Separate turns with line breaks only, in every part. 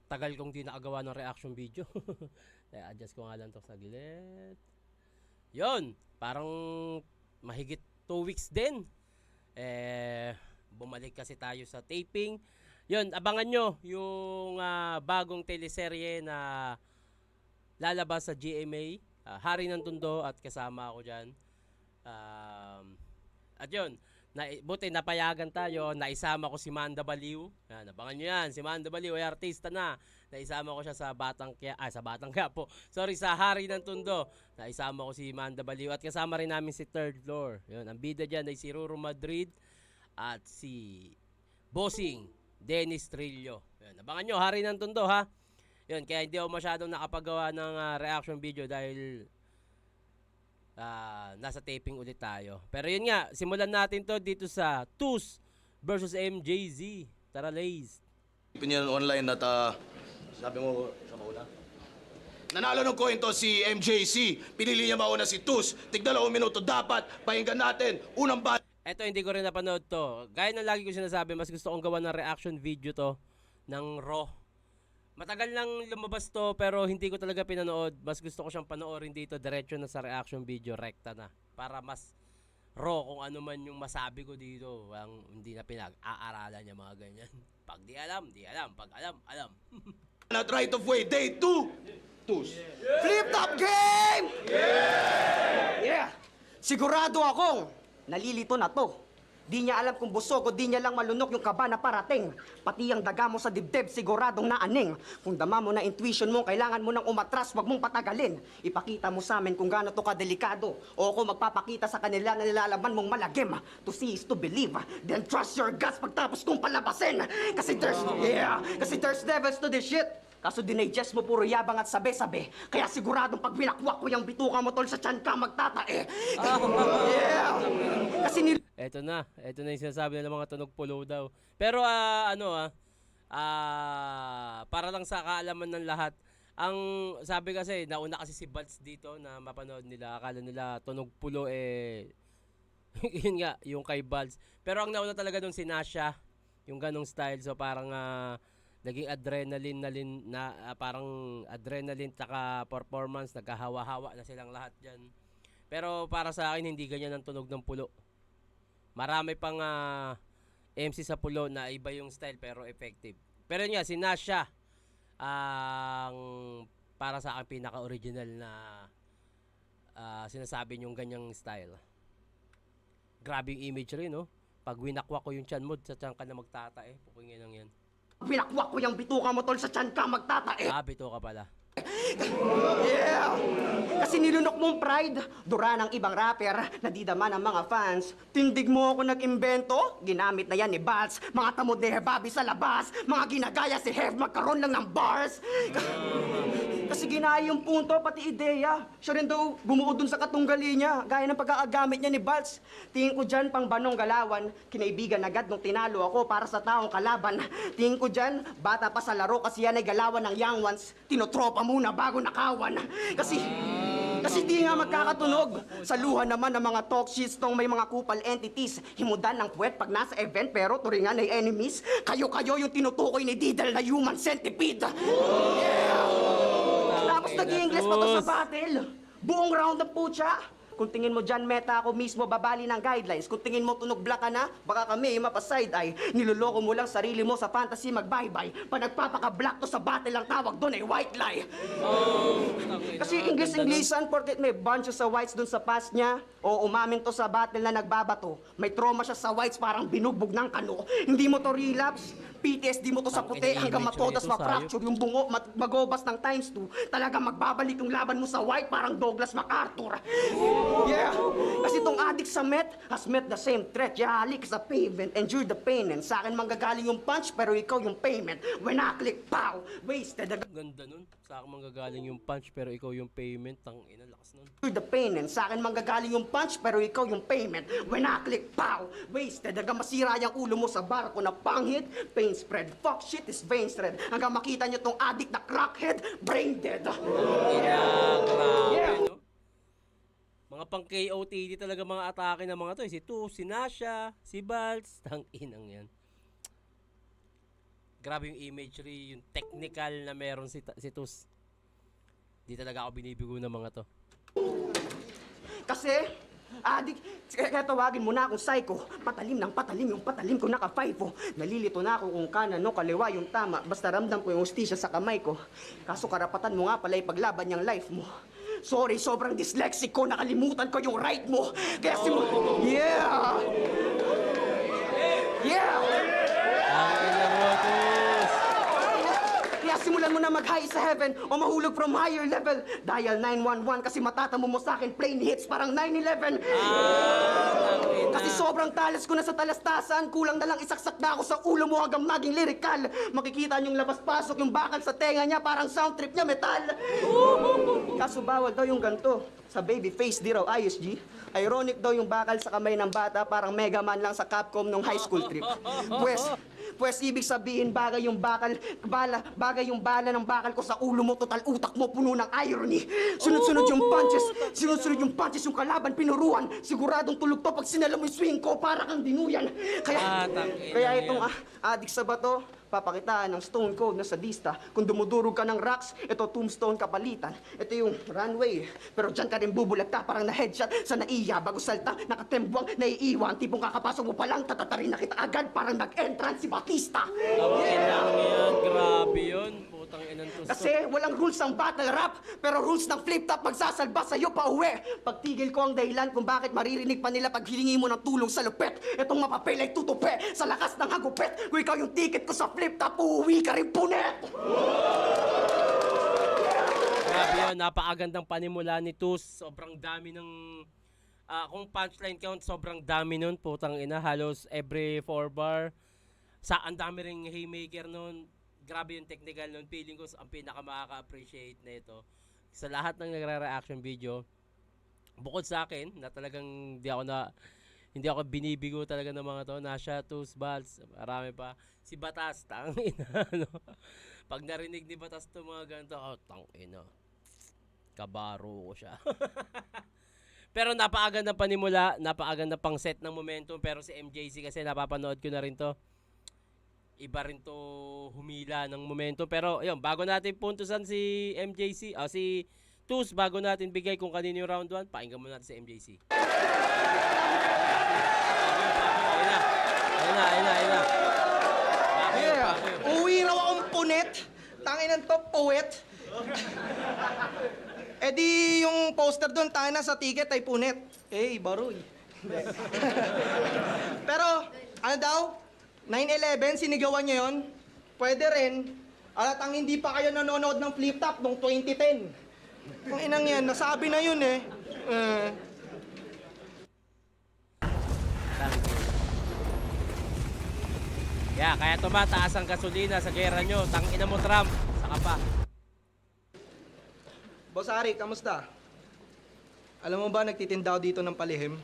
Tagal kong di nakagawa ng reaction video. Kaya adjust ko nga lang to saglit. Yon, parang mahigit 2 weeks din. Bumalik kasi tayo sa taping. Yon, abangan nyo yung bagong teleserye na lalabas sa GMA. Hari ng Tondo at kasama ako dyan. At yun, buti napayagan tayo, naisama ko si Manda Baliw. Yan, abangan nyo yan, si Manda Baliw ay artista na. Naisama ko siya sa Batang Quiapo. Sorry, sa Hari ng Tondo. Naisama ko si Manda Baliw at kasama rin namin si Third Floor. Yun, ang bida dyan ay si Ruro Madrid at si Bossing Dennis Trillo. Yan, abangan nyo, Hari ng Tondo ha. Yun, kaya hindi ako masyadong nakapagawa ng reaction video dahil nasa taping ulit tayo. Pero yun nga, simulan natin to dito sa TUS versus MJZ. Tara, Lays.
Opinion online at sabi mo sa mauna. Nanalo ng coin to si MJC. Pinili niya mauna si TUS. Tig 2 minuto dapat. Pakinggan natin. Unang ba...
Eto, hindi ko rin napanood to. Gaya ng lagi ko sinasabi, mas gusto kong gawa ng reaction video to ng Raw. Matagal nang lumabas to pero hindi ko talaga pinanood. Mas gusto ko siyang panoorin dito diretso na sa reaction video, rekta na. Para mas raw kung ano man yung masabi ko dito. Ang hindi na pinag-aaralan niya mga ganyan. Pag di alam, di alam. Pag alam, alam.
At right of way, day 2. TUS.
Flip top game! Yeah! Sigurado akong nalilito na to. Di niya alam kung busog o di niya lang malunok yung kaba na parating. Pati ang daga mo sa dibdib siguradong naaning. Kung dama mo na intuition mo, kailangan mo nang umatras, wag mong patagalin. Ipakita mo sa amin kung gaano to kadelikado. O ako magpapakita sa kanila na nilalaban mong malagim. To see is to believe. Then trust your guts pagtapos kong palabasin. Kasi there's levels to this shit. Kaso dinigest mo puro yabang at sabi-sabi. Kaya siguradong pag binakwak ko yung bituka mo tol sa tiyan ka magtatae. Kasi
Eto na yung sinasabi ng mga tunog pulo daw. Pero para lang sa kaalaman ng lahat, ang sabi kasi, nauna kasi si Balz dito na mapanood nila. Akala nila tunog pulo yun nga, yung kay Balz. Pero ang nauna talaga dun si Nasha, yung ganong style. So parang naging adrenaline parang adrenaline taka performance, nagkahawa-hawa na silang lahat dyan. Pero para sa akin, hindi ganyan ang tunog ng pulo. Marami pang MC sa pulo na iba yung style pero effective. Pero yun nga, si Nasha ang para sa akin pinaka-original na sinasabi yung ganyang style. Grabe yung image rin, no? Pag winakwak ko yung chan mo, sa chan ka na magtatae. Pukingin lang yan.
binakwak ko yung bituka mo tol sa tiyan ka magtatae.
Bito ka pala.
Kasi nilunok mong pride, dura ng ibang rapper, nadidama ng mga fans. Tindig mo ako nag-imbento, ginamit na yan ni Balz. Mga tamod ni Hebabi sa labas, mga ginagaya si Hev, magkaroon lang ng bars. Kasi ginaya yung punto, pati ideya. Siya rin daw bumuo dun sa katunggali niya, gaya ng pagkakagamit niya ni Balz. Tingin ko dyan pang banong galawan, kinaibigan agad nung tinalo ako para sa taong kalaban. Tingin ko dyan, bata pa sa laro kasi yan ay galawan ng young ones. Tinotropa muna bago nakawan. Kasi di nga magkakatunog. Sa luha naman ng mga talk shits tong may mga kupal entities. Himudan ng puwet pag nasa event pero turingan ay enemies. Kayo-kayo yung tinutukoy ni Didal na human centipede. Tapos nag-i-English pa to sa battle. Buong round ng putya. Kung tingin mo dyan, meta ako mismo babali ng guidelines. Kung tingin mo tunog black ka na, baka kami mapa-side eye. Niloloko mo lang sarili mo sa fantasy mag-bye-bye. Pa nagpapaka-black to sa battle lang tawag doon ay white lie. Kasi English-Englishan, porket may bunches sa whites dun sa past niya. O umamin to sa battle na nagbabato. May trauma siya sa whites parang binugbog ng kano. Hindi mo to relapse. PTSD mo to sa puti hanggang matodas ma-fracture yung bungo, magobas ng times 2. Talagang magbabalik yung laban mo sa white parang Douglas MacArthur. Yeah! Kasi tong addict sa meth has met the same threat. Yalik sa pavement, endure the pain. And sa akin manggagaling yung punch pero ikaw yung payment. When I click, pow! Wasted the
Ganda nun. Sa akin manggagaling yung punch pero ikaw yung payment. Tangina, lakas nun.
the pain. And sa akin manggagaling yung punch pero ikaw yung payment. When I click, pow! Wasted. Hanggang masira yung ulo mo sa barko na panghit. Pain spread. Fuck shit is vein thread. Hanggang makita nyo tong addict na crackhead. Brain dead.
Grabe, no? Mga pang KOTD talaga mga atake ng mga to. Si Tu, si Nasha, si Balz. Tanginang yan. Grabe yung imagery, yung technical na meron si Tus. Di talaga ako binibigo ng mga to.
Kasi, kaya tawagin mo na akong psycho. Patalim ng patalim, yung patalim ko naka-5 oh. Nalilito na ako kung kanan no, kaliwa yung tama. Basta ramdam ko yung hustisya sa kamay ko. Kaso karapatan mo nga pala ipaglaban yung life mo. Sorry, sobrang dyslexic ko. Nakalimutan ko yung right mo. Kaya Yeah! Yeah!
Ang ina mo, Tus!
Kaya simulan mo na mag-high sa heaven o mahulog from higher level. Dial 911 kasi matatamo mo sa akin plain hits parang 9/11. Kasi sobrang talas ko na sa talastasan, kulang na lang isaksak na ako sa ulo mo hanggang maging lyrical. Makikita niyong labas-pasok yung bakal sa tenga niya, parang sound trip niya metal. Kaso bawal daw yung ganto. Sa baby face, di raw ISG. Ironic daw yung bakal sa kamay ng bata, parang Mega Man lang sa Capcom nung high school trip. Pues ibig sabihin bagay yung yung bala ng bakal ko sa ulo mo, total utak mo puno ng irony. Sunod-sunod yung punches yung kalaban pinuruan. Siguradong tulog to pag sinala mo yung swing ko para kang dinuyan. Kaya itong adik sa bato, papakitaan ng stone cold na sadista. Kung dumudurog ka ng rocks, ito tombstone kapalitan. Ito yung runway. Pero dyan ka rin bubulagta parang na-headshot sa naiya. Bago salta, nakatembwang, naiiwan. Tipong kakapasok mo pa lang, tatatarin na kita agad parang nag-entrance si Batista.
Yan, grabe yun. Putang inang Tus.
Kasi walang rules ang battle rap, pero rules ng flip-top magsasalba sa'yo pa uwi. Pagtigil ko ang dahilan kung bakit maririnig pa nila pag hilingi mo ng tulong sa lupet. Itong mapapel ay tutupi sa lakas ng hagupit. Kung ikaw yung ticket ko sa flip-top, uuwi ka rin punet!
Grabe yun, napakagandang panimula ni Tus. Sobrang dami ng... kung punchline count, sobrang dami nun. Putang ina, halos every 4 bar. Ang dami ring haymaker nun. Grabe yung technical nun. Feeling ko ang pinaka makaka-appreciate na ito. Sa lahat ng nagre-reaction video, bukod sa akin, na talagang hindi ako binibigo talaga ng mga to. Nasha, Tus, Balz, marami pa. Si Batas, tangina, no? Pag narinig ni Batas to mga ganito, tangina. Kabaro ko siya. Pero napakaganda panimula, napakaganda pang set ng momentum. Pero si MJC kasi napapanood ko na rin to. Iba rin to humila ng momentum. Pero ayun, bago natin puntusan si MJC, si Tus, bago natin bigay kung kanino yung round 1, pakinggan mo natin si MJC. Ayun na.
Yeah. Uwi raw akong punet. Tanginan to, poet. Eh di yung poster doon, tangina sa ticket ay punet. Eh, baroy. Pero, ano daw? 9/11, sinigawan niyo yun? Pwede rin. Alatang hindi pa kayo nanonood ng Flip Top noong 2010. Kung inang yan, nasabi na yun eh.
Kaya tumataas ang gasolina sa gera nyo. Tangina mo, Trump. Saka pa.
Boss Ari, kamusta? Alam mo ba, nagtitinda ako dito ng palihim?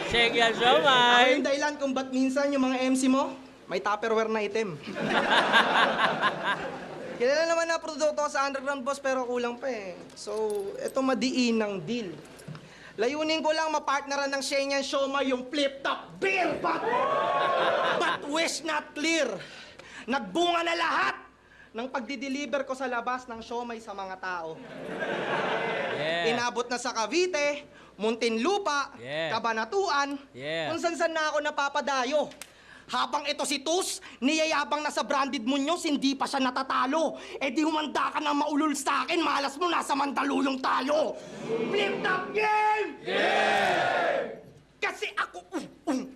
Shake yan,
Ako
Shomai!
yung dahilan kung ba't minsan yung mga MC mo, may Tupperware na item. Kilala naman na produkto ko sa underground, boss, pero kulang pa eh. So, eto madiin ng deal. Layunin ko lang mapartneran ng Shenyang Shoma yung flip-top beer, but wish not clear. Nagbunga na lahat ng pagdi-deliver ko sa labas ng siomay sa mga tao.
Yeah.
Inabot na sa Cavite, Muntinlupa,
Yeah.
Cabanatuan,
Yeah.
kung saan na ako napapadayo. Habang ito si Tus, niyayabang na sa branded Muñoz, hindi pa siya natatalo. Eh di humanda ka na maulol sa akin, malas mo nasa Mandaluyong tayo. Flip top game! Yeah! Kasi ako,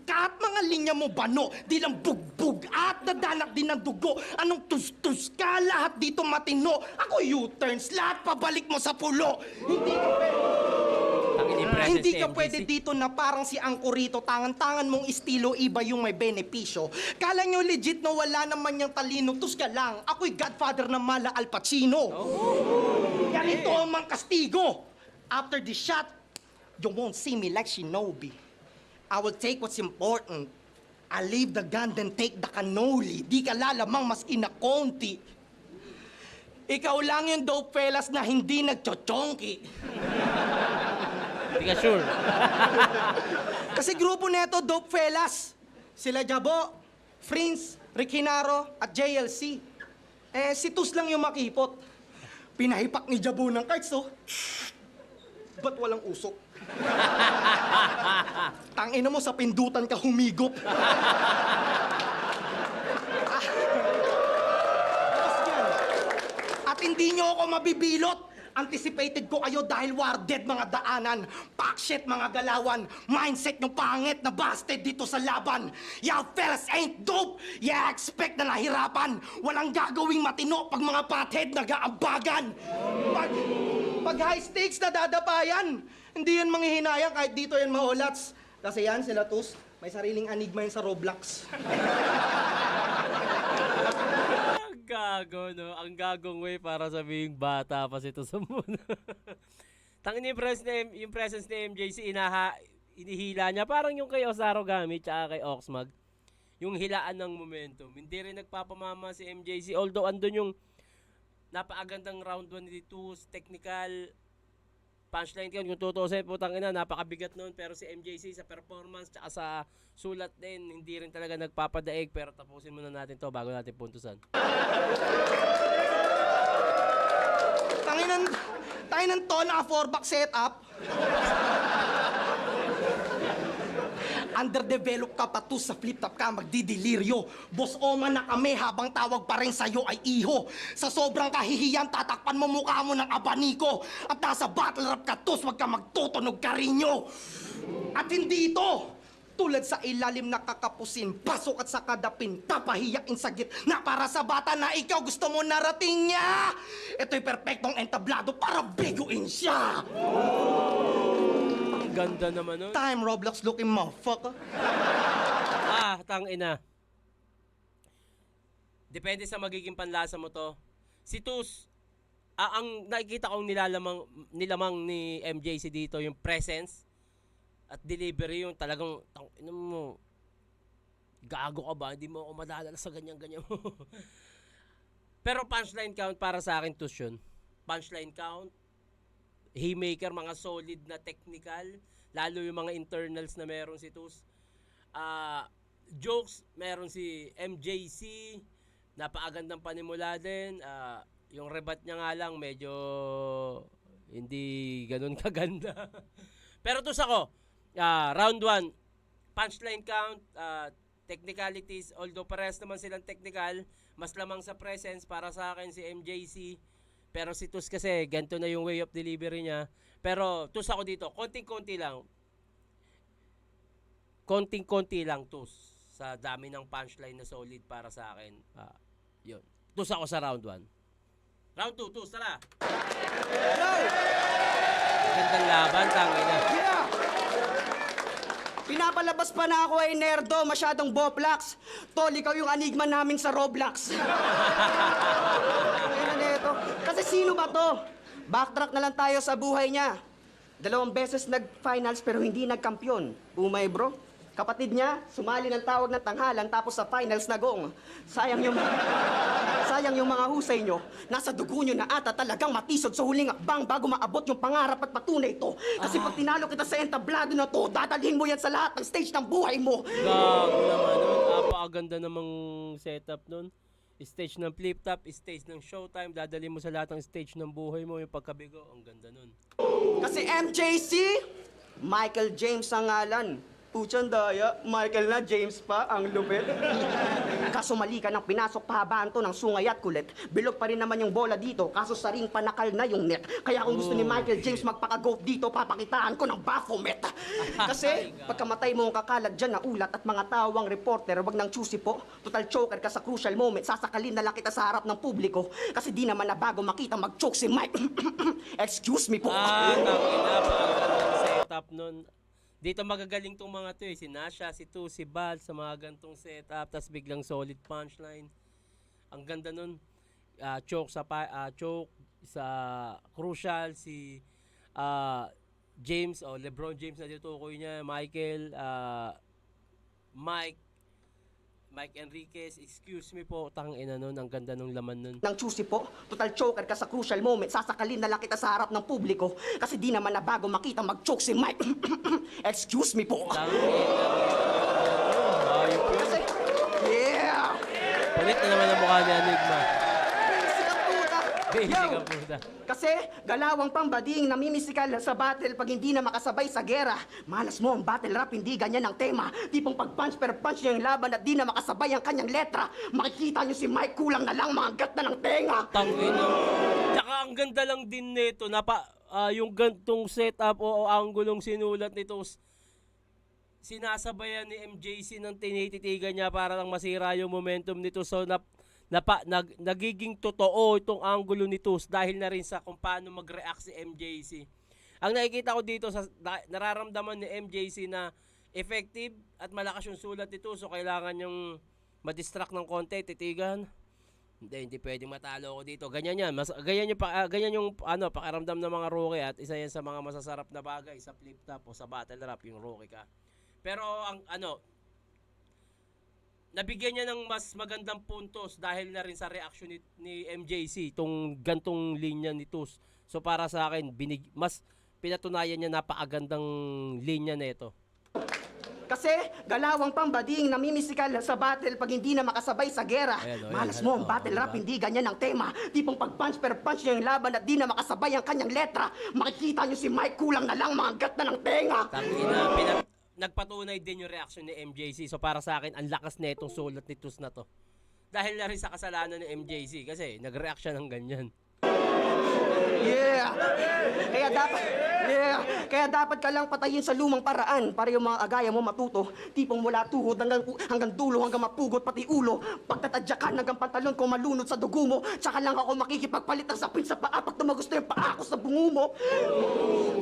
kahit mga linya mo bano, di lang bugbog at nadanak din ng dugo. Anong tus-tus ka, lahat dito matino. Ako U-turns, lahat pabalik mo sa pulo. Hindi ka pwede dito na parang si Angkorito, tangan-tangan mong estilo, iba yung may benepisyo. Kala nyo legit na wala naman yung talino, tus ka lang. Ako'y godfather ng Mala Al Pacino. Ganito ang mang kastigo. After the shot, you won't see me like Shinobi. I will take what's important. I'll leave the gun, then take the cannoli. Di ka lalamang mas inakonti. Ikaw lang yung dope fellas na hindi nagchochonki.
Hindi ka sure.
Kasi grupo neto, dope fellas. Sila Jabo, Prince, Rick Hinaro, at JLC. Eh, si Tus lang yung makipot. Pinahipak ni Jabu ng cards, oh. Ba't walang usok? Tangina mo, sa pindutan ka humigop. At hindi nyo ako mabibilot. Anticipated ko kayo dahil warded mga daanan, packshit mga galawan, mindset nyo pangit na busted dito sa laban. Y'all fellas ain't dope, yeah expect na nahirapan. Walang gagawing matino pag mga pathead nag-aambagan. Pag high stakes na dadapayan, hindi yan manghihinayang kahit dito yan maulats. Kasi yan sila Tus, may sariling anigma yan sa Roblox.
Ang gago, no? Ang gagong way para sabihing bata pa si Tus sa muna. Tangin yung presence ni MJC, inihila niya. Parang yung kay Osarogami tsaka kay Oxmag. Yung hilaan ng momentum. Hindi rin nagpapamama si MJC. Although andun yung napakagandang round 1 ni Tus, technical, punchline count, kung tutusin, putang ina, napakabigat nun. Pero si MJC sa performance tsaka sa sulat din, hindi rin talaga nagpapadaig. Pero tapusin muna natin to bago natin puntusan.
Tanginan to, naka 4-back setup. Underdeveloped ka pa to sa flip-top ka, magdidelirio. Boss Oma na kami habang tawag pa rin sa'yo ay iho. Sa sobrang kahihiyan, tatakpan mo mukha mo ng abaniko. At nasa battle rap ka, Tus, wag ka magtutunog karinyo. At hindi ito, tulad sa ilalim na kakapusin, pasok at sa kadapin, tapahiyain sa gitna para sa bata na ikaw gusto mo narating niya. Ito'y perpektong entablado para biguin siya.
Ganda naman nun.
Time, Roblox looking motherfucker.
Tangina. Depende sa magiging panlasa mo to. Si Tus, ang nakikita kong nilamang ni MJC dito, yung presence at delivery, yung talagang, tangina mo, gago ka ba? Hindi mo ako madadala sa ganyan-ganyan mo. Pero punchline count para sa akin, Tus yun. Punchline count, haymaker, mga solid na technical, lalo yung mga internals na meron si Tus. Jokes, meron si MJC, napakagandang panimula din. Yung rebat niya nga lang, medyo hindi ganun kaganda. Pero Tus ako, round 1, punchline count, technicalities, although parehas naman silang technical, mas lamang sa presence para sa akin si MJC. Pero si Tus kasi, ganito na yung way of delivery niya. Pero Tus ako dito, konting-konti lang. Konting-konti lang, Tus. Sa dami ng punchline na solid para sa akin. Yun. Tus ako sa round 1. Round 2, Tus, tara! Gandang laban, tangina.
Yeah! Pinapalabas pa na ako ay nerdo, masyadong boplax. Tol, ikaw yung anigma namin sa Roblox. Ano nito? Kasi sino ba to? Backtrack na lang tayo sa buhay niya. 2 beses nag-finals pero hindi nagkampiyon. Umay bro. Kapatid niya, sumali ng tawag ng tanghalan tapos sa finals nagong. Sayang yung mga husay nyo. Nasa dugo nyo na ata talagang matisod sa huling akbang bago maabot yung pangarap at patunay to. Kasi pag tinalo kita sa entablado na to, dadalhin mo yan sa lahat ng stage ng buhay mo.
Gago naman nun. Napakaganda namang setup nun. Stage ng flip-top, stage ng showtime, dadalhin mo sa lahat ng stage ng buhay mo, yung pagkabigo, ang ganda nun.
Kasi MJC, Michael James ang ngalan. Puchan daya, Michael na, James pa, ang lupit. Kaso mali ka nang pinasok pahabaan to ng sungay at kulit. Bilog pa rin naman yung bola dito, kaso sa ring panakal na yung net. Kaya kung gusto ni Michael James magpaka-golf dito, papakitaan ko ng Baphomet. Kasi pagkamatay mo ang kakalat dyan na ulat at mga tawang reporter, wag nang choosy po. Total choker ka sa crucial moment, sasakalin na lang kita sa harap ng publiko. Kasi di naman na bago makita mag-choke si Mike. Excuse me po.
Tangina, napakagandang setup nun. Dito magagaling tong mga to eh. Si Nasha, si Tu, si Bal, sa mga gantong setup. Tapos biglang solid punchline. Ang ganda nun. Choke sa crucial. Si James, LeBron James na ditukoy niya. Michael, Mike Enriquez, excuse me po, tangina nun, ang ganda nung laman nun.
Nang choosy po, total choker ka sa crucial moment, sasakalin na lang kita sa harap ng publiko. Kasi di naman na bago makita mag-choke si Mike. Excuse me po.
Tangina, ayop yun.
Kasi, yeah!
Ulit na naman ang mukha ni Enigma.
Basic ang puta.
Basic
Yo!
ang puta.
Kasi galawang pambading namimisikal sa battle pag hindi na makasabay sa gera. Malas mo ang battle rap, hindi ganyan ang tema. Tipong pag-punch per punch niya yung laban at di na makasabay ang kanyang letra. Makikita niyo si Mike, kulang na lang mga gat na ng tenga.
Tangina. Tsaka ang ganda lang din nito, yung gantong setup o anggulong sinulat nito, sinasabayan ni MJC ng tinititigan niya para lang masira yung momentum nito. So nagiging totoo itong angulo ni Tus dahil na rin sa kung paano mag-react si MJC. Ang nakikita ko dito, nararamdaman ni MJC na effective at malakas yung sulat nito, so kailangan yung ma-distract ng konti, titigan. Hindi pwedeng matalo ako dito. Ganyan yan. Ganyan yung pakiramdam ng mga rookie at isa yan sa mga masasarap na bagay sa flip top o sa battle rap yung rookie ka. Pero nabigyan niya ng mas magandang puntos dahil na rin sa reaction ni MJC, itong gantong linya ni Tus. So para sa akin, mas pinatunayan niya napakagandang linya nito.
Kasi galawang pambading namimisikal sa battle pag hindi na makasabay sa gera. Malas mo ang battle rap, hindi ganyan ang tema. Tipong pag-punch per punch niya yung laban at di na makasabay ang kanyang letra. Makikita niyo si Mike, kulang na lang mga gat na ng tenga.
Tangina, nagpatunay din yung reaction ni MJC. So para sa akin, ang lakas na itong sulat ni Tus na to. Dahil na rin sa kasalanan ni MJC kasi nag-react siya ng ganyan.
Yeah! Kaya dapat ka lang patayin sa lumang paraan para yung mga agaya mo matuto. Tipong mula tuhod hanggang dulo, hanggang mapugot pati ulo. Pagtatadyakan hanggang pantalon ko malunod sa dugo mo. Tsaka lang ako makikipagpalit ng sapin sa paa pag tumagusto yung paa ko sa bungo mo.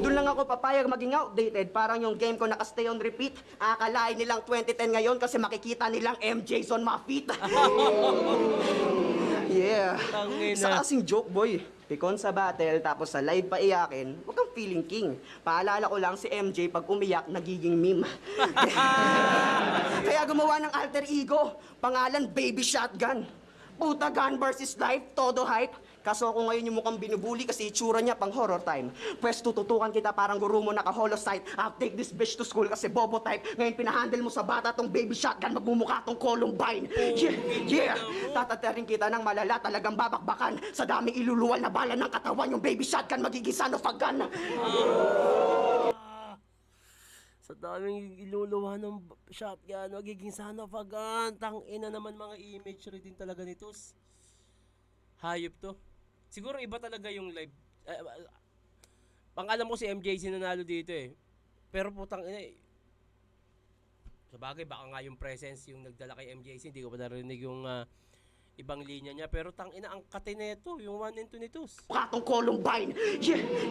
Doon lang ako papayag maging outdated. Parang yung game ko naka-stay on repeat. Akalain nilang 2010 ngayon kasi makikita nilang MJ Son Mafit. Yeah.
Tangina.
Isa kasing joke, boy. Pikon sa battle, tapos sa live pa iyakin, huwag kang feeling king. Paalala ko lang si MJ, pag umiyak, nagiging meme. Kaya gumawa ng alter ego, pangalan Baby Shotgun. Puta, gun versus life, todo hype. Kaso ako ngayon yung mukhang binubuli kasi itsura niya pang horror time. Pwes tututukan kita parang guru mo naka-holosight. I'll take this bitch to school kasi bobo type. Ngayon pinahandle mo sa bata tong Baby Shotgun, magmumukha tong Columbine. Yeah! Tataterin kita ng malala, talagang babakbakan. Sa daming iluluwal na bala ng katawan, yung Baby Shotgun magiging son of a gun.
Sa daming iluluwa ng shotgun, magiging son of a gun. Tangina naman mga imagery din talaga ni Tus. Hayop to. Siguro iba talaga yung live. Alam ko si MJC nanalo dito eh. Pero putang ina eh. Sabagay, baka nga yung presence yung nagdala kay MJC. Hindi ko pa narinig yung ibang linya niya. Pero tangina ang katineto, yung 1 and 2 ni Tus.
Katong Columbine.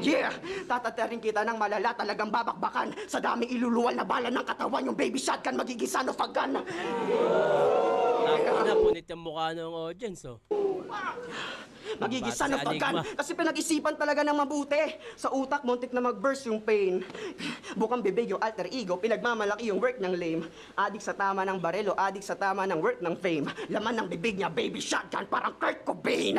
Yeah! Tataterin kita ng malala, talagang babakbakan. Sa daming iluluwal na bala ng katawan, yung Baby Shotgun magiging son of a gun.
Tangina, punit yung mukha ng audience oh.
Magiging son of a gun.
Enigma.
Kasi pinag-isipan talaga ng mabuti. Sa utak, muntik na mag-burst yung pain. Bukang bibig yung alter ego, pinagmamalaki yung work ng lame. Adik sa tama ng barelo, adik sa tama ng work ng fame. Laman ng bibig niya, Baby Shotgun, parang Kurt Cobain.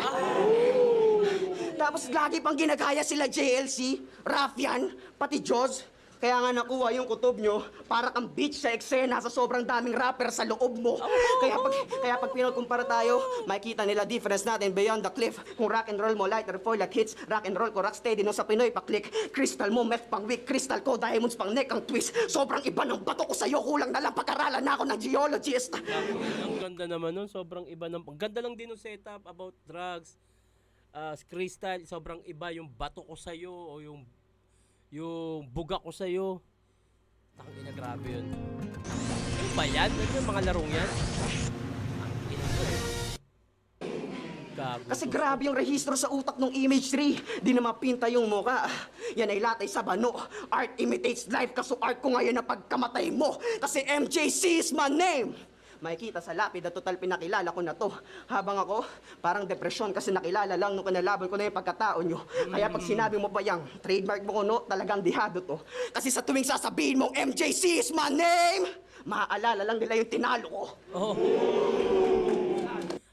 Tapos lagi pang ginagaya sila JLC, Raffian, pati Jaws. Kaya nga nakuha yung kutob nyo, para kang bitch sa eksena sa sobrang daming rapper sa loob mo. Kaya pag pinagkumpara tayo, makikita nila difference natin beyond the cliff. Kung rock and roll mo, lighter foil at hits. Rock and roll ko, rock steady, no sa Pinoy pa-click. Crystal mo, meth pang weak. Crystal ko, diamonds pang neck ang twist. Sobrang iba ng bato ko sa'yo, kulang na lang pag-aralan na ako ng geologist.
Ang ganda naman nun, sobrang iba ng... Ang ganda lang din yung setup about drugs. Crystal, sobrang iba yung bato ko sa'yo o yung buga ko sa'yo. Tangina, grabe yun. Ano ba yan? Ano yung mga larong yan? Tangina ko eh. Gago.
Kasi grabe yung rehistro sa utak ng imagery. Di na mapinta yung muka. Yan ay latay sa bano. Art imitates life, kaso art ko ngayon na pagkamatay mo. Kasi MJC is my name. Makikita sa lapid at total pinakilala ko na to. Habang ako, parang depresyon kasi nakilala lang nung kinalaban ko na yung pagkatao nyo. Kaya pag sinabi mo pa yung trademark mo ko, no, talagang dihado to. Kasi sa tuwing sasabihin mong MJC is my name, maaalala lang nila yung tinalo ko.
Oh.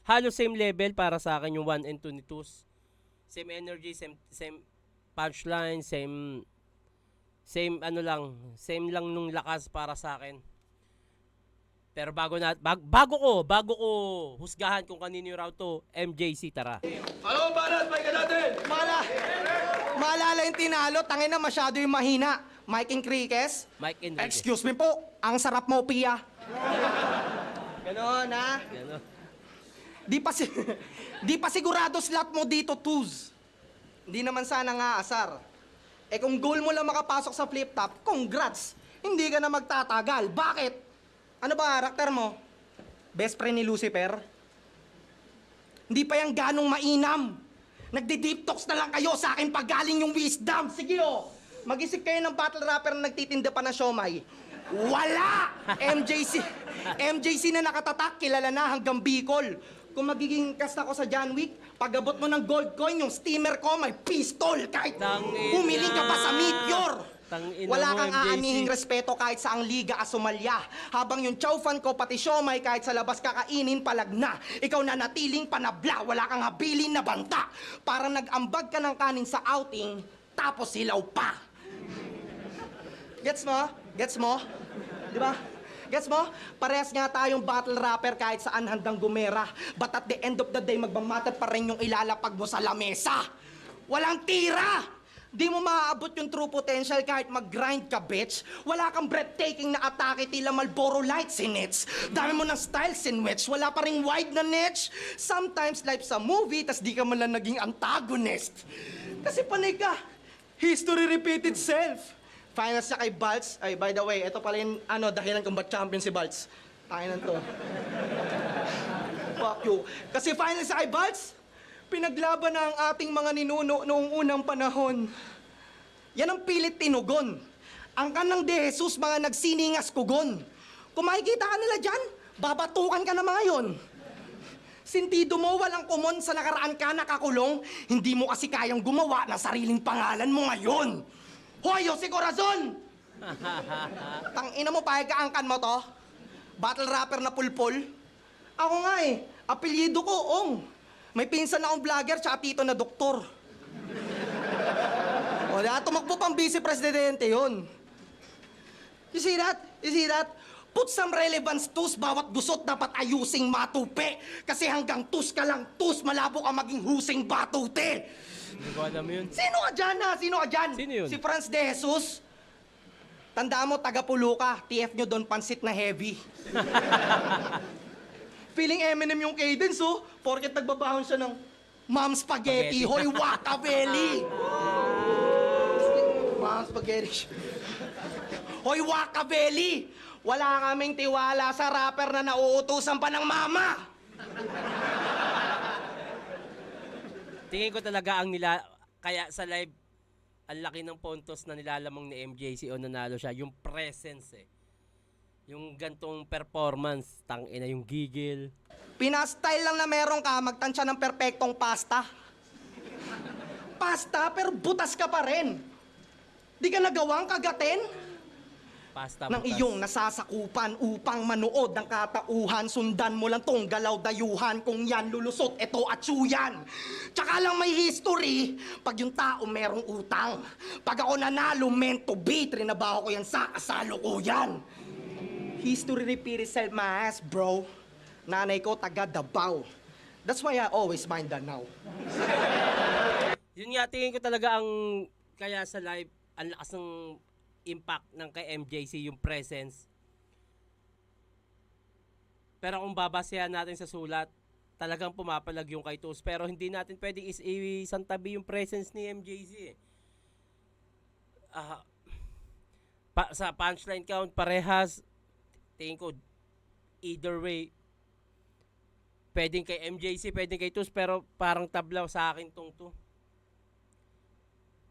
Halos same level para sa akin yung 1 and 2 ni Tus. Same energy, same punchline, same ano lang, same lang nung lakas para sa akin. Pero bago ko husgahan kung kanino yung round to, MJC, tara.
Ano banat? Pahinga natin!
Maalala yung tinalo, tangin na masyado yung mahina. Mike Enriquez?
Mike Enriquez.
Excuse me po, ang sarap mo, Pia. Ganon, ha?
Yan, oh.
Di pa sigurado slot mo dito, Tuz. Hindi naman sana nga asar. Eh kung goal mo lang makapasok sa flip-top, congrats! Hindi ka na magtatagal. Bakit? Ano ba karakter mo? Best friend ni Lucifer? Hindi pa yan ganong mainam. Nagdi-deep talks na lang kayo sa akin pag galing yung wisdom. Sige oh, mag-isip kayo ng battle rapper na nagtitinda pa ng siomay. Wala! MJC na nakatatak, kilala na hanggang Bicol. Kung magiging cast ako sa John Wick, pag-abot mo ng gold coin, yung steamer ko, may pistol. Kahit
Tangina.
humiling ka pa sa meteor.
Tangina
Wala
mo,
kang
MJC.
aanihing respeto kahit sa ang liga asumalya. Habang yung chow fan ko, pati siomay, kahit sa labas kakainin, palag na. Ikaw na natiling panabla, wala kang habilin na banta. Parang nag-ambag ka ng kanin sa outing, tapos silaw pa. Gets mo? Gets mo? Di ba? Gets mo? Parehas nga tayong battle rapper kahit saan handang gumera. But at the end of the day, magmamatter pa rin yung ilalapag mo sa lamesa. Walang tira! Di mo maaabot yung true potential kahit mag-grind ka, bitch. Wala kang breathtaking na atake tila Marlboro Lights in it. Dami mo ng styles in which wala pa ring wide na niche. Sometimes life's a movie, tas di ka man lang naging antagonist. Kasi panay ka. History repeat itself. Finals niya kay Baltz. Ay, by the way, ito pala yung dahilan kung ba't champion si Baltz. Takinan to. Fuck you. Kasi finals niya kay Baltz, pinaglaban na ang ating mga ninuno noong unang panahon. Yan ang pilit tinugon. Ang kanang de Jesus, mga nagsiningas kugon. Kung makikita ka nila dyan, babatukan ka na mga yon. Sintido mo walang kumon sa nakaraan ka nakakulong, hindi mo kasi kayang gumawa ng sariling pangalan mo ngayon. Hoy, Jose Corazon! Tangina mo, pahigkaangkan mo to? Battle rapper na pulpol? Ako nga eh, apelyido ko, Ong. May pinsan akong vlogger, tsaka tito na doktor. Wala, tumakbo pang vice-presidente yun. You see that? You see that? Put some relevance, Tus. Bawat gusot dapat ayusing matupi. Kasi hanggang Tus ka lang, Tus, malabo ka maging husing batute.
Hindi ko alam yun.
Sino ka dyan, ha? Sino ka dyan?
Sino yun?
Si Franz de Jesus. Tandaan mo, taga-pulo ka. TF nyo doon, pansit na heavy. Feeling Eminem yung cadence, oh. Porket nagbabahon siya ng Mom Spaghetti. Hoy, Wakabeli! Mom Spaghetti. Hoy, Wakabeli! Wala kaming tiwala sa rapper na nauutusan pa ng mama!
Tingin ko talaga kaya sa live, ang laki ng pontos na nilalamang ni MJC o nanalo siya, yung presence eh. Yung gantong performance, tangina yung gigil.
Pinastyle lang na meron ka, magtansya ng perpektong pasta. Pasta, pero butas ka pa rin. Di ka nagawang kagatin
Pasta
ng
butas.
iyong nasasakupan upang manood ng katauhan. Sundan mo lang tong galaw-dayuhan. Kung yan lulusot, eto at yan. Tsaka lang may history pag yung tao merong utang. Pag ako nanalo, meant to be, trinabaho ko yan sa kasalukuyan. History repeat itself, my ass, bro. Nanay ko, taga Davao. That's why I always mind that now.
Yun nga, tingin ko talaga ang kaya sa live, ang lakas ng impact ng kay MJC, yung presence. Pero kung babasehan natin sa sulat, talagang pumapalag yung kay Tus. Pero hindi natin pwedeng isantabi yung presence ni MJC. Sa punchline count, parehas. Tingin ko, either way, pwedeng kay MJC, pwedeng kay Tus, pero parang tablaw sa akin tong to.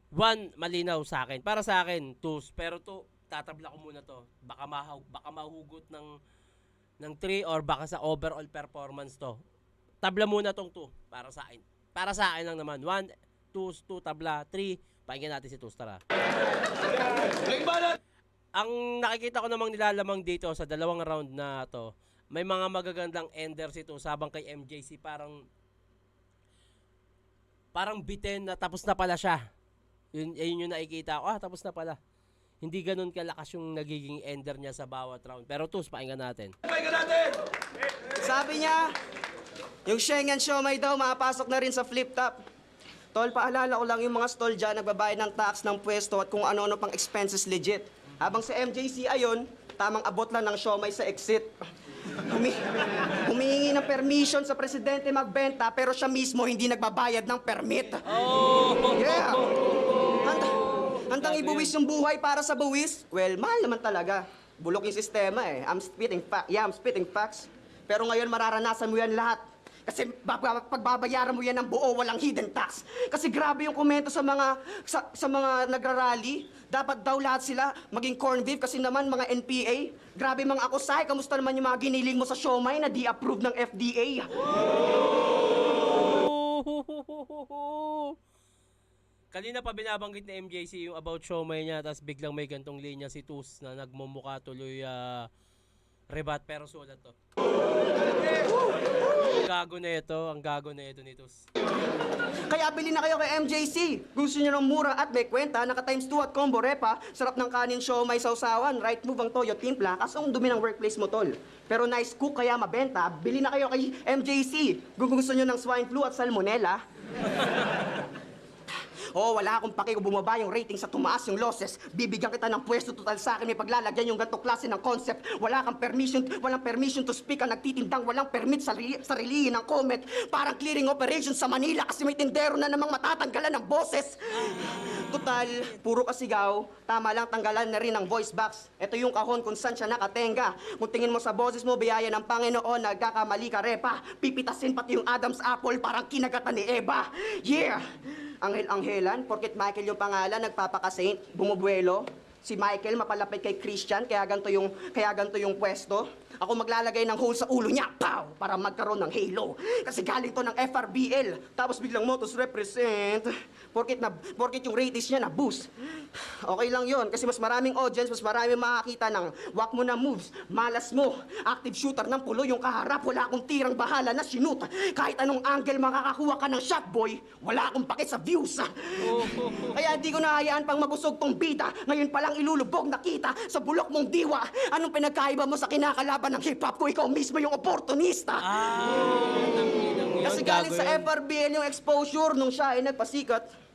One, malinaw sa akin. Para sa akin, Tus. Pero to, tatabla ko muna to. Baka mahugot ng 3 or baka sa overall performance to. Tabla muna tong 2 para sa akin. Para sa akin lang naman. 1, 2, tabla, 3. Pakinggan natin si Tus, tara. Ang nakikita ko namang nilalamang dito sa dalawang round na to, may mga magagandang ender si Tus habang kay MJC parang biten na tapos na pala siya. Yun yung nakikita ko. Tapos na pala. hindi ganun kalakas yung nagiging ender niya sa bawat round. Pero Tus, pakinggan natin.
Pakinggan natin!
Sabi niya, yung Schengen siomay daw, mapasok na rin sa flip top. Tol, paalala ko lang yung mga stall dyan, nagbabayad ng tax ng pwesto at kung ano-ano pang expenses legit. Habang sa MJC ayon, tamang abot lang ng siomay sa exit. Humihingi ng permission sa presidente magbenta pero siya mismo hindi nagbabayad ng permit.
Oh!
Yeah! Handang ibuwis yung buhay para sa buwis? Well, mahal naman talaga. Bulok yung sistema eh. I'm spitting facts. Pero ngayon mararanasan mo yan lahat. Kasi pagbabayaran mo yan ng buo, walang hidden tax. Kasi grabe yung komento sa mga nagrarally. Dapat daw lahat sila maging corn beef kasi naman mga NPA. Grabe mga akusay, kamusta naman yung mga giniling mo sa siomay na di-approve ng FDA?
Kanina pa binabanggit ni MJC yung about siomay niya, tapos biglang may gantong linya si Tus na nagmumukha tuloy rebat pero sulat to. Ang gago na ito ni Tus.
Kaya bili na kayo kay MJC. Gusto nyo ng mura at may kwenta, naka times 2 at combo repa, sarap ng kanin siomay sausawan, right move ang toyo timpla, kaso ang dumi ng workplace mo tol. Pero nice cook kaya mabenta, bili na kayo kay MJC. Kung gusto nyo ng swine flu at salmonella. Oh, wala akong paki kung bumaba yung rating sa tumaas yung losses. Bibigyan kita ng pwesto total sa akin, may paglalagyan yung ganitong klase ng concept. Walang permission to speak ang nagtitindang, walang permit sa sarilihin ng comment. Parang clearing operation sa Manila kasi may tindero na namang matatanggalan ng boses. Total, puro kasigaw, tama lang tanggalan na rin ang voice box. Ito yung kahon kung saan siya nakatenga. Kung tingin mo sa boses mo, biyaya ng Panginoon, nagkakamali ka repa. Pipitasin pati yung Adam's apple, parang kinagatan ni Eva. Yeah! Anghel-anghelan, porket Michael yung pangalan, nagpapaka-saint, bumubuelo. Si Michael mapalapit kay Christian, kaya ganito yung pwesto. Ako maglalagay ng hole sa ulo niya, pow! Para magkaroon ng halo. Kasi galing to ng FRBL. Tapos biglang Motos represent. Porket yung ratings niya na boost. Okay lang yon kasi mas maraming audience, mas maraming makakita ng wak mo na moves, malas mo, active shooter ng pulo yung kaharap, wala akong tirang bahala na sinut. Kahit anong angle makakakuha ka ng shot, boy, wala akong pakit sa views. Kaya di ko nahayaan pang mabusog tong bida. Ngayon palang ilulubog na kita sa bulok mong diwa. Anong pinagkaiba mo sa kinakalaban ng hip-hop ko? Ikaw mismo yung oportunista. Kasi galing sa FRBL yung exposure nung siya ay nagpasikat.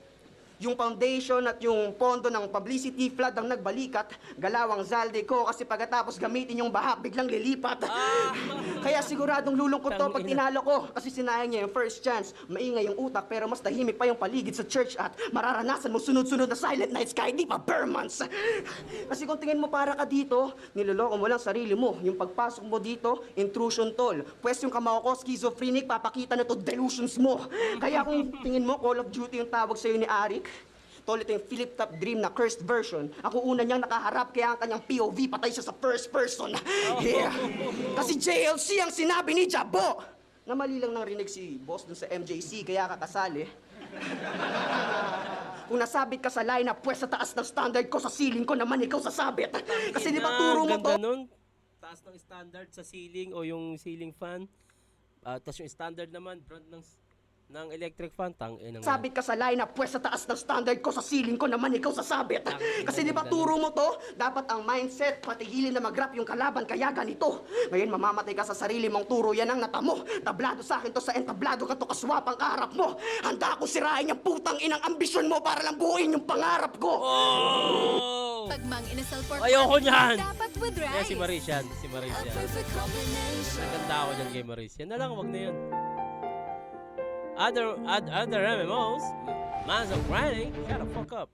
Yung foundation at yung pondo ng publicity flood ang nagbalikat. Galawang zalde ko kasi pagkatapos gamitin yung baha, biglang lilipat. Kaya siguradong lulungkot to pag tinalo ko. Kasi sinayang niya yung first chance. Maingay yung utak pero mas tahimik pa yung paligid sa church at mararanasan mo sunod-sunod na silent nights kahit di pa bare months. Kasi kung tingin mo para ka dito, niloloko mo lang sarili mo. Yung pagpasok mo dito, intrusion tol. Pwes yung kamao ko, schizophrenic, papakita na to delusions mo. Kaya kung tingin mo Call of Duty yung tawag sa'yo ni Arik, tol, ito yung Philip Top Dream na cursed version. Ako una niyang nakaharap kaya ang kanyang POV patay siya sa first person. Yeah. Kasi JLC ang sinabi ni Jabo. Na mali lang nang rinig si boss dun sa MJC kaya kakasali. Kung nasabit ka sa lineup, pwes sa taas ng standard ko, sa ceiling ko naman ikaw sasabit. Kasi di ba turo mo to?
Ganda nun. Taas ng standard sa ceiling o yung ceiling fan. Tapos yung standard naman, brand ng electric fan,
Sabit ka sa lineup, pwes sa taas ng standard ko, sa ceiling ko naman ikaw sasabit. Kasi di ba turo mo to? Dapat ang mindset, patigilin na mag-rap yung kalaban, kaya ganito. Ngayon mamamatay ka sa sarili mong turo, yan ang natamo. Tablado sa akin to sa entablado ka to kaswapang kaharap mo. Handa ako sirain yung putang inang ambisyon mo para lang buuin yung pangarap ko.
Oh!
Pag mang inasal pork
Ayoko
belly,
niyan.
dapat with rice.
Si Maris yan.
A perfect combination.
Naganda ako dyan kay Maris. Yan na lang, wag na yun. Other MMOs, Mans of Grinding, shut the fuck up.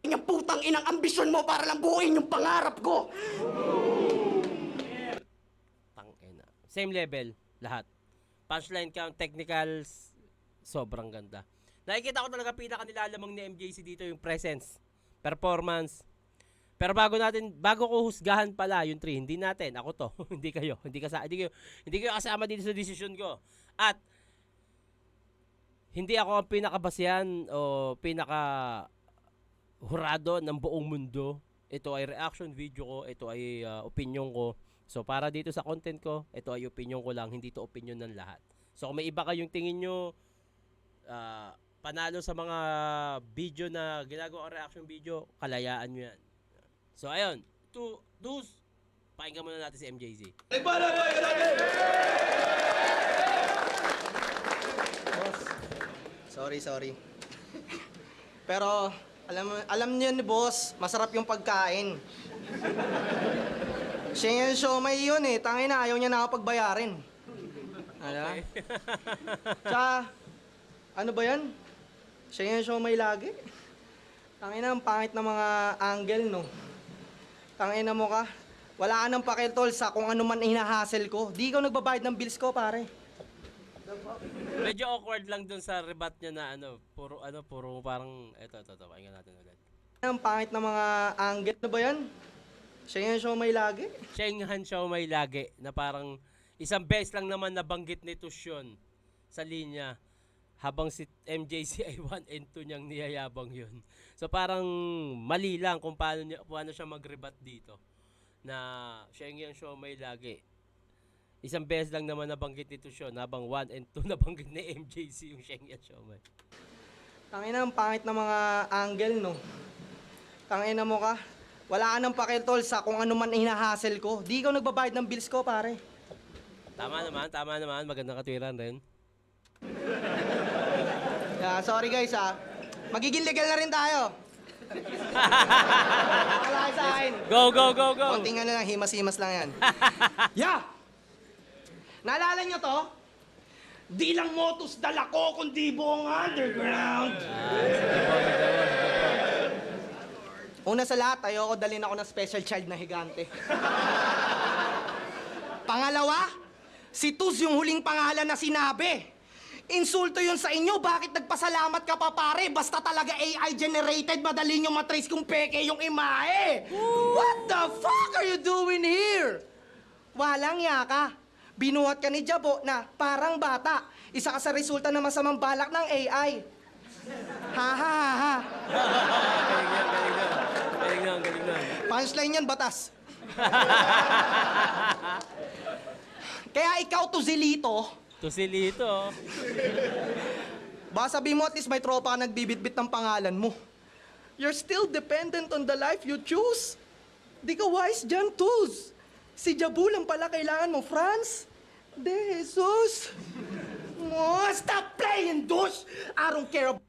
Yung putang inang ambisyon mo para lang buuin yung pangarap ko.
Tangina. Same level, lahat. Punchline count, technicals, sobrang ganda. Nakikita ko talaga pinaka nilalamang ni MJC dito yung presence, performance. Pero bago ko husgahan pala yung 3, hindi natin, ako to, hindi kayo kasama dito sa decision ko. At hindi ako ang pinakabasihan o pinaka hurado ng buong mundo. Ito ay reaction video ko, ito ay opinion ko. So para dito sa content ko, ito ay opinion ko lang, hindi to opinion ng lahat. So kung may iba kayong tingin nyo, panalo sa mga video na ginagawa reaction video, kalayaan nyo yan. So ayun, Dus, pakinggan muna natin si MJZ.
Sorry. Pero, alam niyo ni boss, masarap yung pagkain. Siya yung siomay yun eh. Tangin na, ayaw niya na ako pagbayarin. Ano? Tsaka, ano ba yan? Siya yung siomay lagi. Tangin na, ang pangit na mga angle, no? Tangin na mo ka. Wala ka nang pakiltol sa kung ano man hinahassle ko. Di ikaw nagbabayad ng bills ko, pare.
Medyo awkward lang dun sa rebat niya na puro parang, eto, pakinggan natin ulit.
Ang pangit na mga angle. Ano ba yan? Siya yung siomay lagi.
Shenghan siya may lagi na parang isang beses lang naman nabanggit ni Tusyon sa linya habang si MJC ay 1 and 2 niyang niyayabang yun. So parang mali lang kung paano siya mag-rebat dito na Shenghan siya may lagi. Isang beses lang naman nabanggit ni Tusyon habang 1 and 2 nabanggit ni MJC yung Shenghan siya may.
Tangin na, ang pangit na mga angle, no? Tangin na mo ka. Wala ka nang pakiltol sa kung ano man hinahassle ko. Di ikaw nagbabayad ng bills ko, pare.
Tama naman. Magandang katwiran rin.
Yeah, sorry guys, magiging legal na rin tayo. Wala kayo sa akin.
Go!
Konting ano lang, himas-himas lang yan. Yeah! Naalala nyo to? Di lang motos dala ko, kundi buong underground. Una sa lahat, ayoko dalhin ako ng special child na higante. Pangalawa, si Tuz yung huling pangalan na sinabi. Insulto yun sa inyo, bakit nagpasalamat ka pa pare? Basta talaga AI generated, madali nyo matrace kung peke yung imahe. What the fuck are you doing here? Walang yaka. Binuhat ka ni Jabo na parang bata. Isa ka sa resulta ng masamang balak ng AI. Ha.
Galing na.
Punchline yan, batas. Kaya ikaw, Tuzilito,
Tusilito.
baka sabihin mo at least may tropa ka nagbibitbit ng pangalan mo. You're still dependent on the life you choose. Di ka wise dyan, Tuz. Si Jabu lang pala kailangan mo, Franz. De Jesus. Oh, stop playing, douche! I don't care about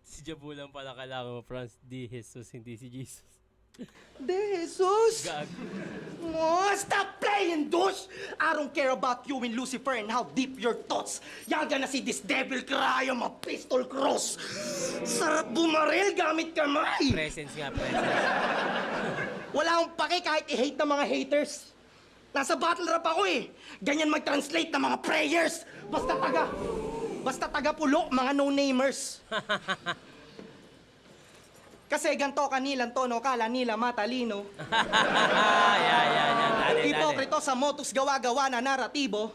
Si Jabu lang pala kailangan mo, Franz. Di Jesus, hindi si Jesus.
De Jesus.
Gag.
Oh, stop playing, douche! I don't care about you and Lucifer and how deep your thoughts. You're gonna see this devil cry on my pistol cross. Sarap bumaril gamit kamay.
Presence nga, presence.
Wala akong pake kahit i-hate ng mga haters. Nasa battle rap ako eh. Ganyan mag-translate ng mga prayers. Basta taga-pulo, mga no-namers. Kasi ganto kanilang tono, kala nila matalino.
Yan. Dali.
Hipokrito sa motus gawa-gawa na naratibo.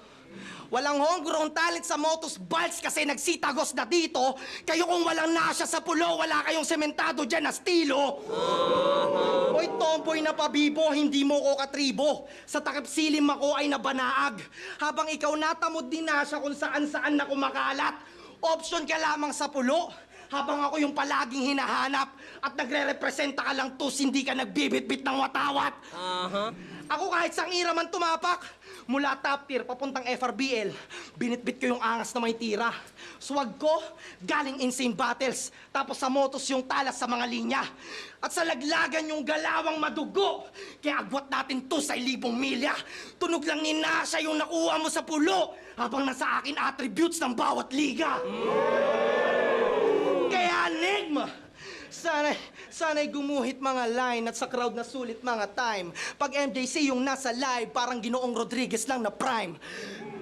Walang homegrown talent sa motus balls kasi nagsitagos na dito. Kayo kung walang nasya sa pulo, wala kayong sementado dyan na estilo. Hoy, tomboy na pabibo, hindi mo ko katribo. Sa takip silim ako ay nabanaag. Habang ikaw natamod din nasya kung saan-saan na kumakalat. Option ka lamang sa pulo. Habang ako yung palaging hinahanap at nagre-representa ka lang tus, hindi ka nagbibitbit ng watawat. Ako kahit sang ira man tumapak, mula top tier papuntang FRBL, binitbit ko yung angas na may tira. Swag ko, galing insane battles, tapos sa motos yung talas sa mga linya. At sa laglagan yung galawang madugo, kaya agwat natin to sa 1,000 milya. Tunog lang ni Nasha yung nakuha mo sa pulo, habang nasa akin attributes ng bawat liga. Kaya Enigma, sana'y gumuhit mga line at sa crowd na sulit mga time. Pag MJC yung nasa live, parang Ginoong Rodriguez lang na prime.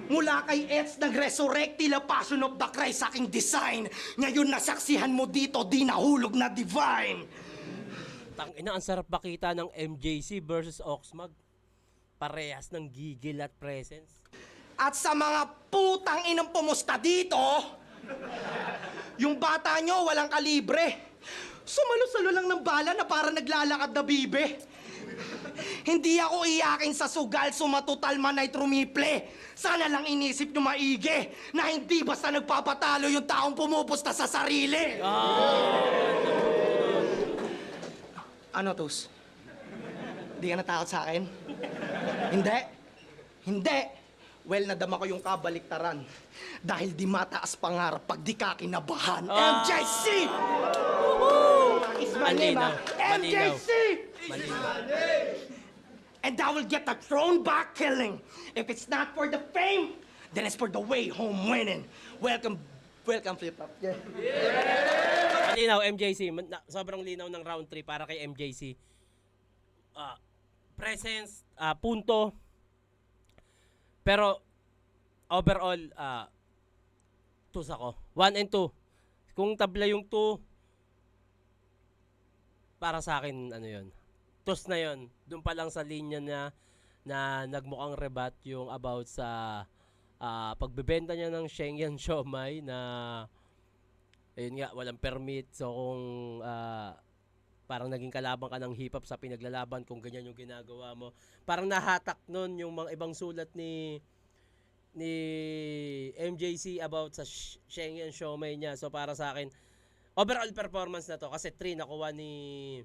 Mula kay Eds, nag-resurrect, tila Passion of the Christ sa aking design. Ngayon nasaksihan mo dito, di nahulog na divine.
Tangina, ang sarap makita ng MJC versus Oxmag. Parehas ng gigil at presence.
At sa mga putang inang pumusta dito, yung bata nyo walang kalibre. Sumalo-salo lang ng bala na para naglalakad na bibe. Hindi ako iyakin sa sugal, sumatotal man ay trumiple. Sana lang inisip nyo maigi na hindi basta nagpapatalo yung taong pumupusta sa sarili. Ano, Tus? Hindi ka natakot sa akin? Hindi? Hindi! Well, nadama ko yung kabaliktaran. Dahil di mataas pangarap pag di ka kinabahan. MJC! Is my name,
Malinaw.
ah.
Malinaw.
MJC!
Malinaw.
And I will get the throne back killing. If it's not for the fame, then it's for the way home winning. Welcome, Flip Flop. Yeah.
Malinaw, MJC. Sobrang linaw ng round 3 para kay MJC. Presence, punto. Pero, overall, 2 ako. 1 and 2. Kung tabla yung 2, para sa akin, ano yun, tos na yun. Doon pa lang sa linya na nagmukhang rebat yung about sa pagbebenta niya ng Schengen Siomai na ayun nga, walang permit. So kung parang naging kalaban ka ng hip-hop sa pinaglalaban kung ganyan yung ginagawa mo. Parang nahatak nun yung mga ibang sulat ni MJC about sa Schengen Siomai niya. So para sa akin, overall performance na to kasi 3 nakuha ni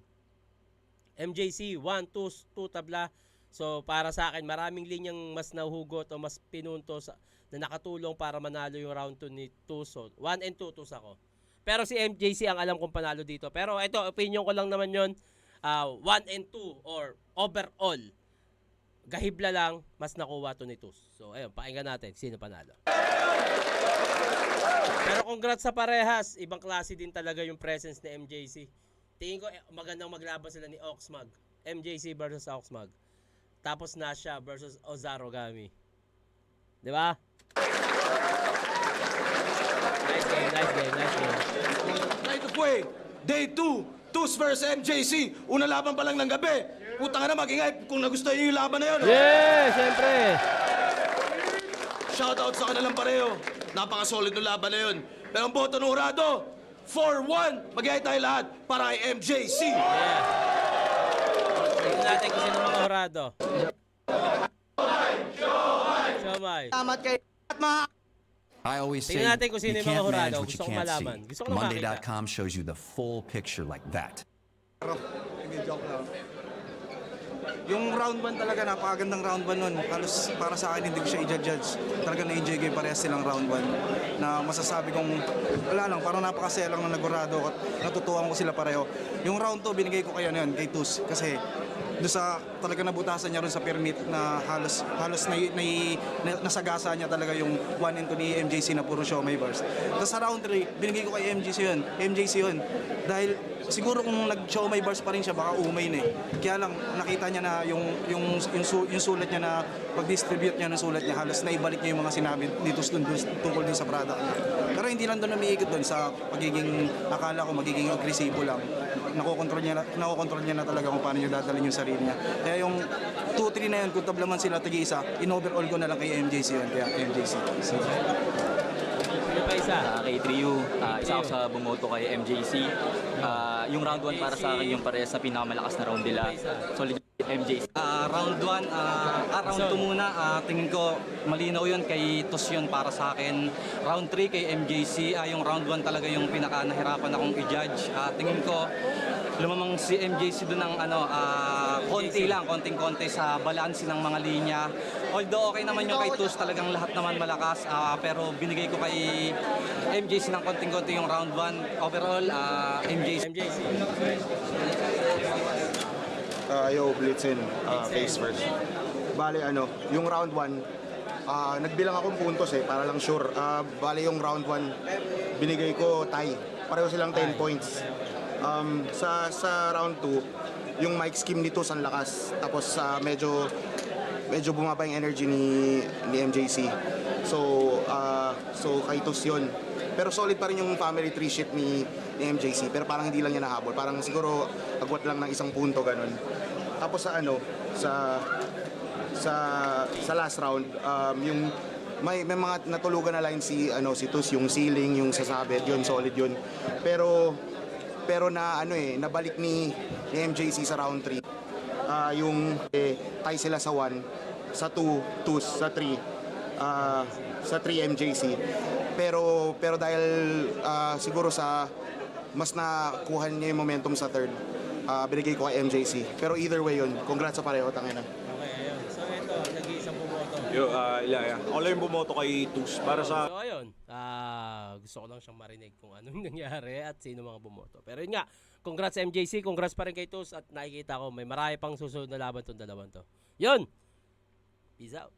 MJC, 1, 2 tabla. So para sa akin, maraming linyang mas nahugot o mas pinunto na nakatulong para manalo yung round 2 ni Tus. So 1 and 2 Tus ako. Pero si MJC ang alam kong panalo dito. Pero ito, opinion ko lang naman yun. 1 and 2 or overall, gahibla lang, mas nakuha to ni Tus. So ayun, pakinggan natin sino panalo. Pero congrats sa parehas. Ibang klase din talaga yung presence ni MJC. Tingin ko magandang maglaban sila ni Oxmag. MJC versus Oxmag. Tapos Nasha versus Ozarogami. Di ba? Nice game.
Right of way, day 2, Tus versus MJC. Una laban pa lang ng gabi. Putang na, mag-ingay kung nagustuhan niyo yung laban na yun.
Yeah, siyempre.
Shoutout sa kanilang pareho. Napaka-solid ng laban na yun. Pero ang boto ng Hurado, 4-1. Mag-ingay tayo lahat para kay MJC.
Yeah. Tingnan natin kung sino mga hurado. Siomai.
Salamat kay at mga
I always say
Tingnan natin kung sino
you
yung mga
can't
hurado.
manage what you
Gusto kong
can't
malaman.
see.
Gusto ko na makita.
Monday.com shows you the full picture like that.
Yung round 1 talaga, napakagandang round 1 nun. Halos para sa akin, hindi ko siya i-judge. Talaga na-enjoy ko yung parehas silang round 1. Na masasabi kong, wala lang, parang napakasaya lang na nagurado at natutuwa ko sila pareho. Yung round 2, binigay ko kay Tus. Kasi doon sa talaga nabutasan niya rin sa permit na halos nasagasa niya talaga yung 1 and 2 ni MJC na puro Siomai bars. Tapos sa round 3, binigay ko kay MJC yun. Dahil siguro kung nag-Siomai bars pa rin siya, baka umay na eh. Kaya lang, nakita niya na yung sulat niya na pag-distribute niya ng sulat niya, halos naibalik niya yung mga sinabi dito tungkol dun sa product niya. Pero hindi lang doon umiikot doon sa pagiging, akala ko magiging agresibo lang. Nakokontrol niya na talaga kung paano niya dadalhin yung sarili niya. Kaya yung 2-3 na yun, kung tablaman sila tig-isa, in-overall ko na lang kay MJC yun. Kaya MJC.
Sino pa isa?
Kay Triu, isa ako sa bumoto kay MJC. Yung round 1 para sa akin yung parehas sa pinakamalakas na round nila. Solid MJC.
Round 1, round 2 muna, tingin ko malinaw yun kay Tus yun para sa akin. Round 3 kay MJC, yung round 1 talaga yung pinaka nahirapan akong i-judge. Tingin ko lumamang si MJC doon ng konting-konti sa balanse ng mga linya. Although okay naman yung kay Tus, talagang lahat naman malakas, pero binigay ko kay MJC ng konting-konti yung round 1. Overall, MJC.
Yo, Blitzen, face first. Bale, yung round 1, nagbilang akong puntos para lang sure. Bale, yung round 1, binigay ko tie. Pareho silang 10 points. Sa round 2, yung mic scheme nito sa lakas. Tapos medyo bumaba yung energy ni MJC. So kay Tus yun. Pero solid pa rin yung family tree shit ni MJC. Pero parang hindi lang niya nahabol. Parang siguro agwat lang ng isang punto, ganun. Tapos sa last round, yung may mga natulugan na line si Tus, yung ceiling, yung sasabit, yun solid yun. Pero na nabalik ni MJC sa round 3. Yung tie sila sa 1, sa 2, Tus, sa 3, sa 3 MJC. Pero dahil siguro sa mas nakuha niya yung momentum sa third, binigay ko kay MJC. Pero either way yun, congrats sa pareho, tangina.
Okay, ayun. So ito, nag-iisang bumoto.
Ako lang yung bumoto kay Tus para sa...
So ayun, gusto ko lang siyang marinig kung anong nangyari at sino mga bumoto. Pero yun nga, congrats MJC, congrats pa rin kay Tus at nakikita ko may marami pang susunod na laban tong dalawang to. Yun! Peace out!